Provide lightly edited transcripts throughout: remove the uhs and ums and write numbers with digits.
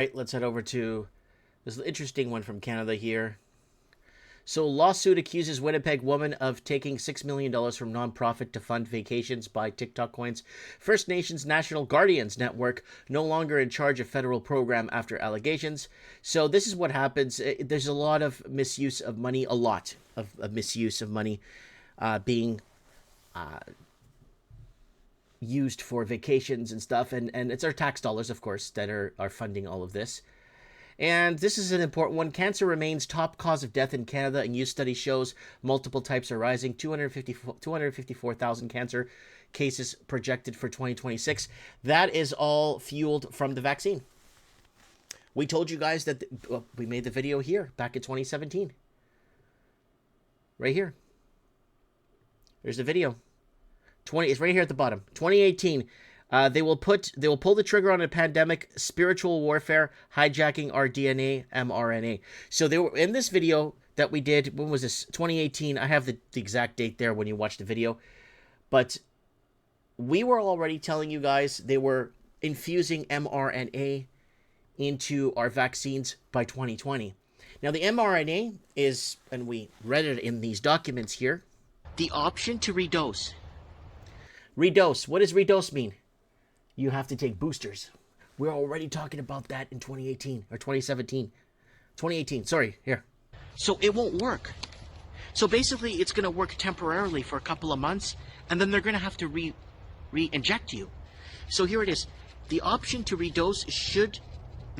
Right, let's head over to this interesting one from Canada here. So, lawsuit accuses Winnipeg woman of taking $6 million from nonprofit to fund vacations by TikTok coins. First Nations National Guardians Network no longer in charge of federal program after allegations. So, this is what happens. There's a lot of misuse of money, a lot of misuse of money being used for vacations and stuff. And it's our tax dollars, of course, that are funding all of this. And this is an important one. Cancer remains top cause of death in Canada. A new study shows multiple types are rising. 254,000 cancer cases projected for 2026. That is all fueled from the vaccine. We told you guys that we made the video here back in 2017. Right here. There's the video. It's right here at the bottom. 2018. They will pull the trigger on a pandemic, spiritual warfare, hijacking our DNA, mRNA. So they were in this video that we did. When was this? 2018. I have the exact date there when you watch the video. But we were already telling you guys they were infusing mRNA into our vaccines by 2020. Now the mRNA is, and we read it in these documents here, the option to redose. Redose. What does redose mean? You have to take boosters. We're already talking about that in 2018 or 2017. 2018, sorry, here. So it won't work. So basically it's going to work temporarily for a couple of months and then they're going to have to re-inject you. So here it is. The option to redose should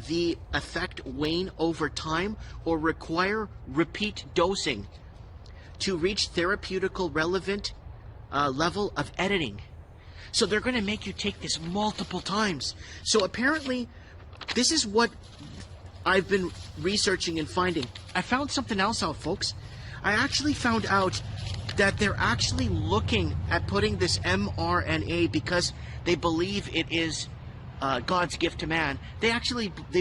the effect wane over time or require repeat dosing to reach therapeutical relevant level of editing. So they're going to make you take this multiple times. So apparently, this is what I've been researching and finding. I found something else out, folks. I actually found out that they're actually looking at putting this mRNA because they believe it is God's gift to man. They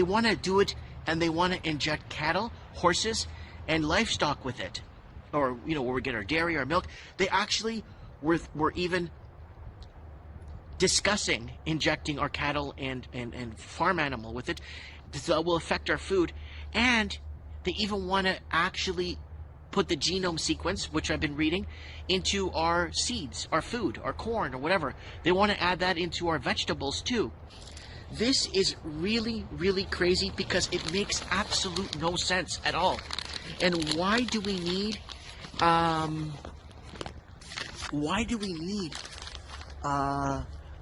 want to do it and they want to inject cattle, horses, and livestock with it. Or, you know, where we get our dairy, our milk. They actually were even discussing injecting our cattle and farm animal with it. That will affect our food. And they even want to actually put the genome sequence, which I've been reading, into our seeds, our food, our corn, or whatever. They want to add that into our vegetables too. This is really, really crazy because it makes absolute no sense at all. And why do we need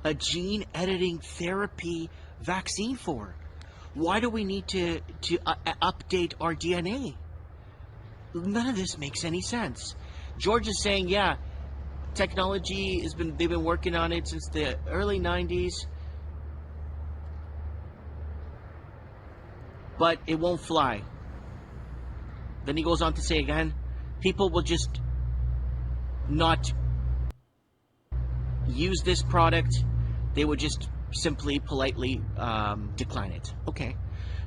a gene editing therapy vaccine for? Why do we need to update our DNA? None of this makes any sense. George is saying, yeah, technology they've been working on it since the early 90s, but it won't fly. Then he goes on to say again, people will just not use this product. They would just simply politely decline it. Okay,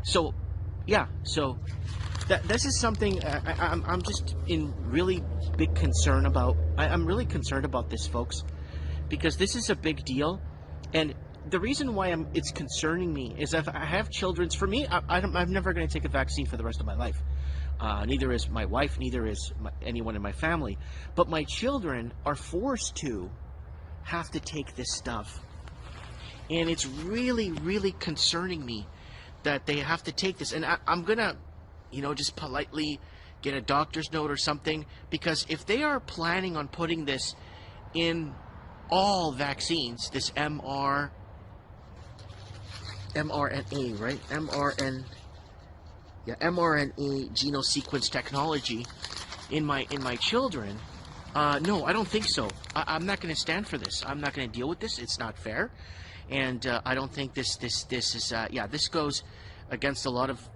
so yeah, so this is something I'm just in really big concern about. I'm really concerned about this, folks, because this is a big deal. And the reason why it's concerning me is if I have children. For me, I'm never going to take a vaccine for the rest of my life. Neither is my wife, neither is anyone in my family. But my children are forced to have to take this stuff. And it's really, really concerning me that they have to take this. And I'm going to, just politely get a doctor's note or something. Because if they are planning on putting this in all vaccines, this mRNA, right? mRNA genome sequence technology in my children. No, I don't think so. I'm not going to stand for this. I'm not going to deal with this. It's not fair, and I don't think this is this goes against a lot of,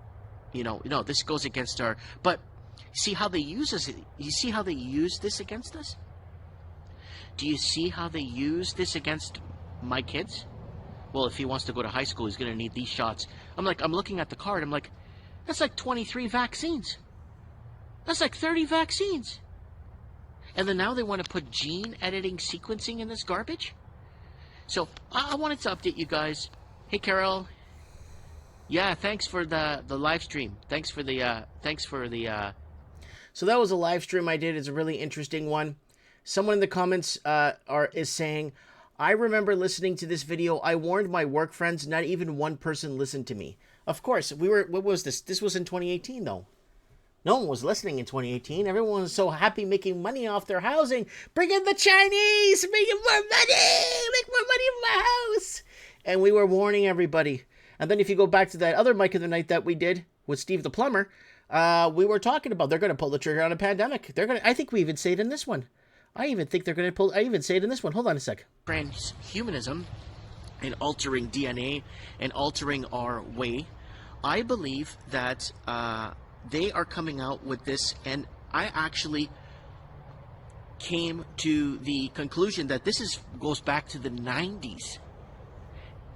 this goes against our. But see how they use us. You see how they use this against us? Do you see how they use this against my kids? Well, if he wants to go to high school, he's going to need these shots. I'm looking at the card. I'm like, that's like 23 vaccines. That's like 30 vaccines. And then now they want to put gene editing sequencing in this garbage? So I wanted to update you guys. Hey, Carol. Yeah, thanks for the live stream. Thanks for the. So that was a live stream I did. It's a really interesting one. Someone in the comments is saying, I remember listening to this video. I warned my work friends. Not even one person listened to me. Of course, we were. What was this? This was in 2018, though. No one was listening in 2018. Everyone was so happy making money off their housing. Bring in the Chinese, make more money, make more money in my house. And we were warning everybody. And then if you go back to that other Mike of the Night that we did with Steve the Plumber, we were talking about they're going to pull the trigger on a pandemic. They're going to. I think we even say it in this one. I even think they're going to pull. I even say it in this one. Hold on a sec. Transhumanism and altering DNA and altering our way. I believe that they are coming out with this, and I actually came to the conclusion that this goes back to the 90s.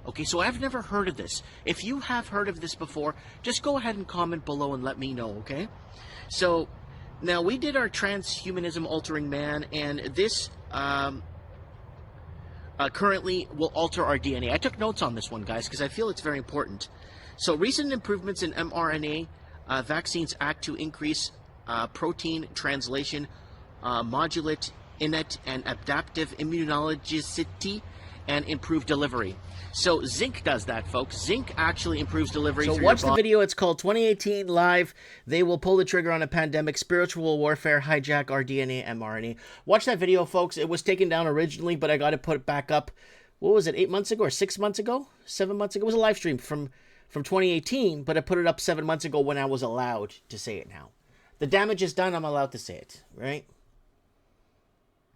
Okay, so I've never heard of this. If you have heard of this before, just go ahead and comment below and let me know, okay? So, now we did our transhumanism altering man, and this currently will alter our DNA. I took notes on this one, guys, because I feel it's very important. So, recent improvements in mRNA vaccines act to increase protein translation, modulate innate and adaptive immunologicity, and improve delivery. So zinc does that, folks. Zinc actually improves delivery. So watch the video. It's called 2018 Live. They will pull the trigger on a pandemic, spiritual warfare, hijack our DNA, mRNA. Watch that video, folks. It was taken down originally, but I got to put it back up. What was it, 8 months ago or 6 months ago? 7 months ago? It was a live stream from 2018, but I put it up 7 months ago when I was allowed to say it now. The damage is done. I'm allowed to say it, right?